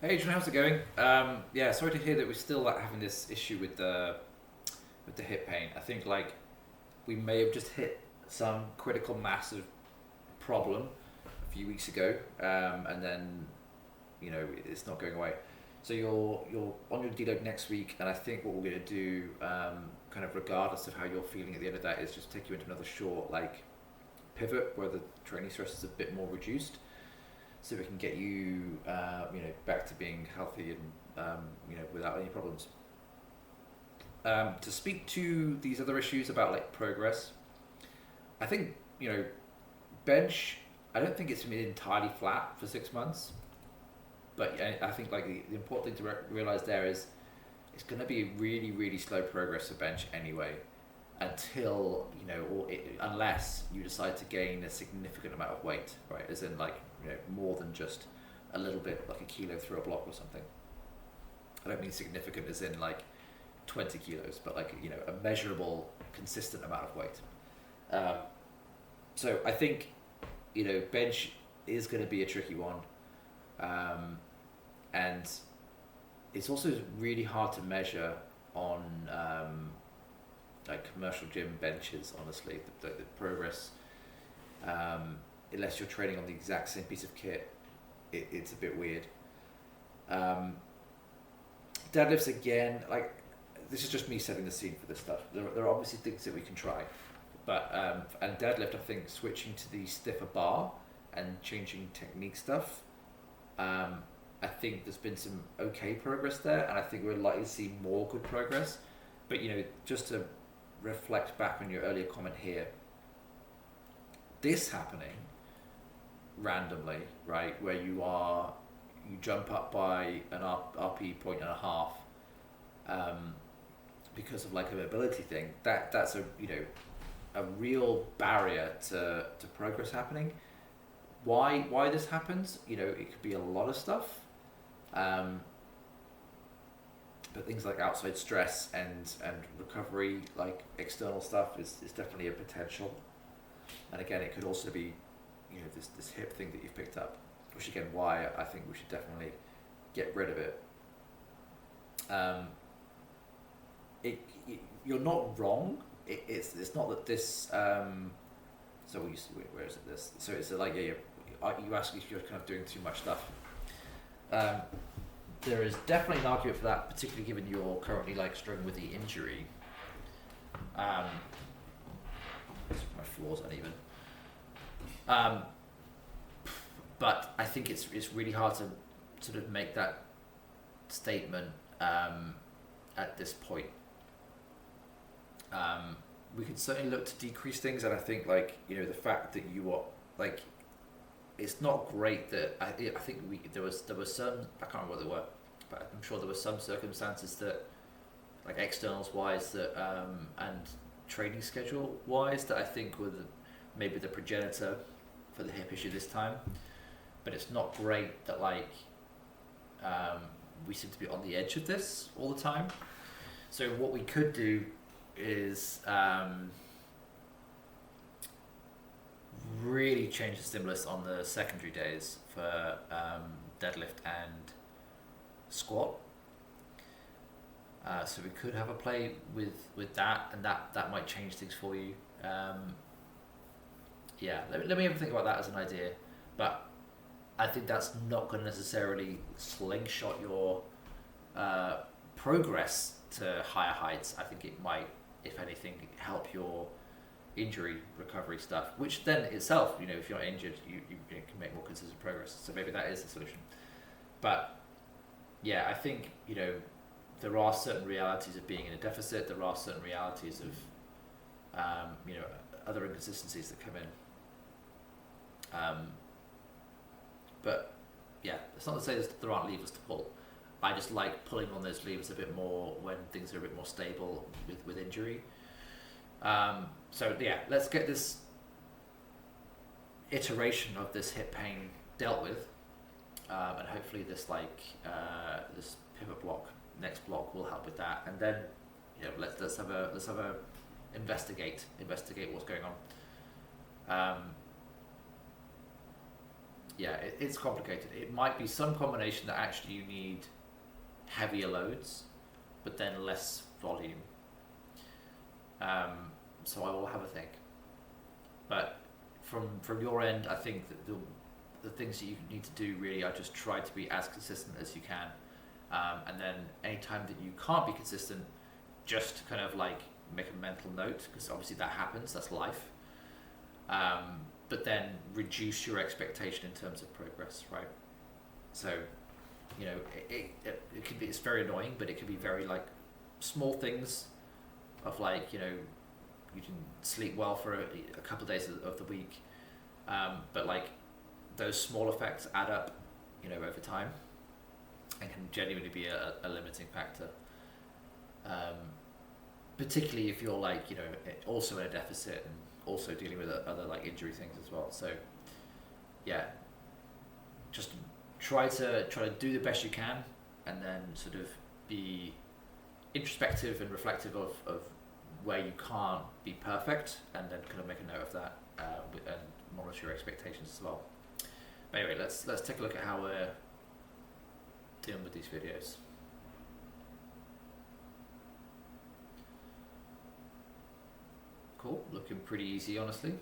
Hey Adrian, how's it going? Yeah, sorry to hear that we're still having this issue with the hip pain. I think like we may have just hit some critical mass of problem a few weeks ago, and then it's not going away. So you're on your deload next week, and I think what we're going to do, kind of regardless of how you're feeling at the end of that, is just take you into another short like pivot where the training stress is a bit more reduced so we can get you, back to being healthy and without any problems. To speak to these other issues about like progress, I think bench. I don't think it's been entirely flat for 6 months, but I think like the important thing to realize there is it's going to be really really slow progress for bench anyway, until unless you decide to gain a significant amount of weight, right? As in like more than just a little bit, like a kilo through a block or something. I don't mean significant as in like 20 kilos, but like a measurable, consistent amount of weight. Um, so I think bench is going to be a tricky one, and it's also really hard to measure on like commercial gym benches. Honestly, the progress, unless you're training on the exact same piece of kit, it's a bit weird. Um, Deadlifts again, like this is just me setting the scene for this stuff. There are obviously things that we can try, but and deadlift, I think switching to the stiffer bar and changing technique stuff. I think there's been some okay progress there, and I think we're likely to see more good progress. But just to reflect back on your earlier comment here, this happening randomly, right, where you jump up by an RP point and a half, um, because of like a mobility thing. That's a real barrier to progress happening. Why this happens? It could be a lot of stuff, um, but things like outside stress and recovery, like external stuff, is definitely a potential. And again, it could also be this hip thing that you've picked up, which again why I think we should definitely get rid of it. Um, you're not wrong. It's not that this. So where is it? This. So it's like you ask if you're kind of doing too much stuff. Um, there is definitely an argument for that, particularly given you're currently like struggling with the injury. Um, my floor's uneven. Um, but I think it's really hard to sort of make that statement, at this point. Um, we could certainly look to decrease things, and I think like the fact that you are like it's not great that I think there was some, I can't remember what they were, but I'm sure there were some circumstances that like externals wise that, and training schedule wise, that I think were maybe the progenitor for the hip issue this time. But it's not great that like, um, we seem to be on the edge of this all the time. So what we could do is, really change the stimulus on the secondary days for, deadlift and squat. So we could have a play with that, and that might change things for you. Yeah, let me have a think about that as an idea. But I think that's not going to necessarily slingshot your, progress to higher heights. I think it might, if anything, help your injury recovery stuff, which then itself, if you're not injured, you can make more consistent progress. So maybe that is the solution. But yeah, I think, there are certain realities of being in a deficit. There are certain realities of, other inconsistencies that come in. But yeah, it's not to say there aren't levers to pull. I just like pulling on those levers a bit more when things are a bit more stable with injury. So yeah, let's get this iteration of this hip pain dealt with, and hopefully this pivot block, next block, will help with that. And then let's have a investigate what's going on. yeah, it's complicated. It might be some combination that actually you need heavier loads, but then less volume. So I will have a think. But from your end, I think that the things that you need to do really are just try to be as consistent as you can, and then anytime that you can't be consistent, just kind of like make a mental note, because obviously that happens. That's life. But then reduce your expectation in terms of progress, right? So, you know, it can be, it's very annoying, but it can be very like small things of like, you know, you can sleep well for a couple of days of the week, but like those small effects add up, you know, over time, and can genuinely be a limiting factor. Particularly if you're like, you know, also in a deficit and also dealing with other like injury things as well. So yeah, just try to do the best you can, and then sort of be introspective and reflective of where you can't be perfect, and then kind of make a note of that, and monitor your expectations as well. But anyway, let's take a look at how we're dealing with these videos. Cool, looking pretty easy, honestly.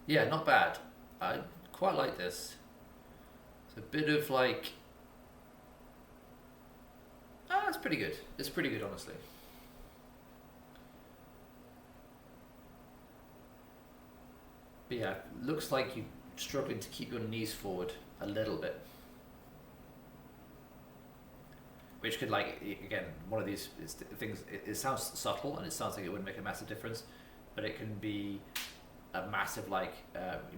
Yeah, not bad. I quite like this. It's a bit of like, it's pretty good. It's pretty good, honestly. But yeah, looks like you're struggling to keep your knees forward a little bit, which could like again one of these things. It sounds subtle and it sounds like it wouldn't make a massive difference, but it can be a massive like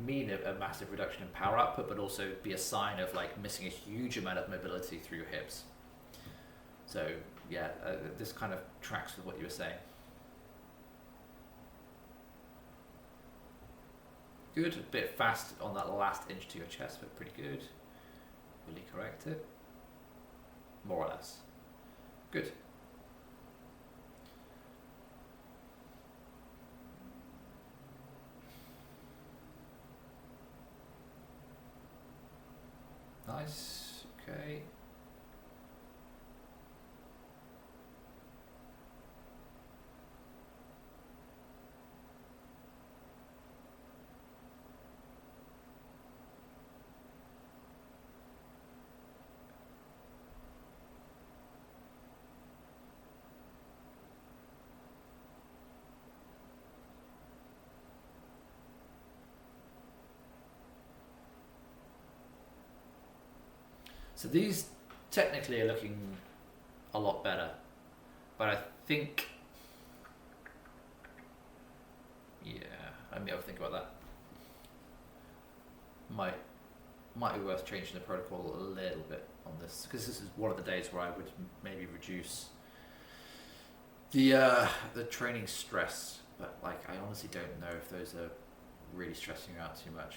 mean a massive reduction in power output, but also be a sign of like missing a huge amount of mobility through your hips. So yeah, this kind of tracks with what you were saying. Good, a bit fast on that last inch to your chest, but pretty good. Will you correct it? More or less. Good. Nice. Okay. So these technically are looking a lot better, but I think, yeah, let me have a think about that. Might be worth changing the protocol a little bit on this, because this is one of the days where I would maybe reduce the training stress, but like I honestly don't know if those are really stressing you out too much.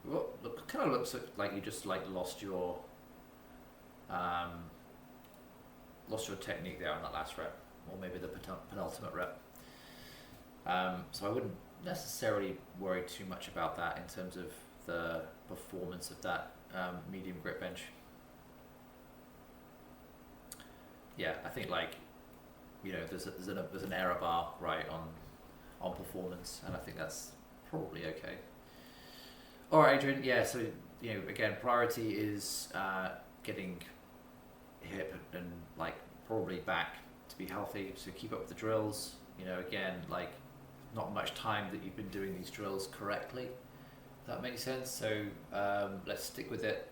Well, look, kind of looks like you just like um, lost your technique there on that last rep, or maybe the penultimate rep. So I wouldn't necessarily worry too much about that in terms of the performance of that medium grip bench. Yeah, I think like, you know, there's an error bar right on performance, and I think that's probably okay. All right, Adrian. Yeah, so you know, again, priority is getting hip and like probably back to be healthy. So keep up with the drills. You know, again, like not much time that you've been doing these drills correctly. That makes sense. So let's stick with it,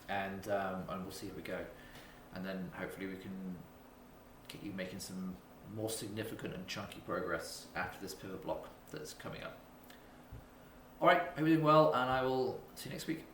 and we'll see how we go, and then hopefully we can get you making some more significant and chunky progress after this pivot block that's coming up. All right, hope you're doing well, and I will see you next week.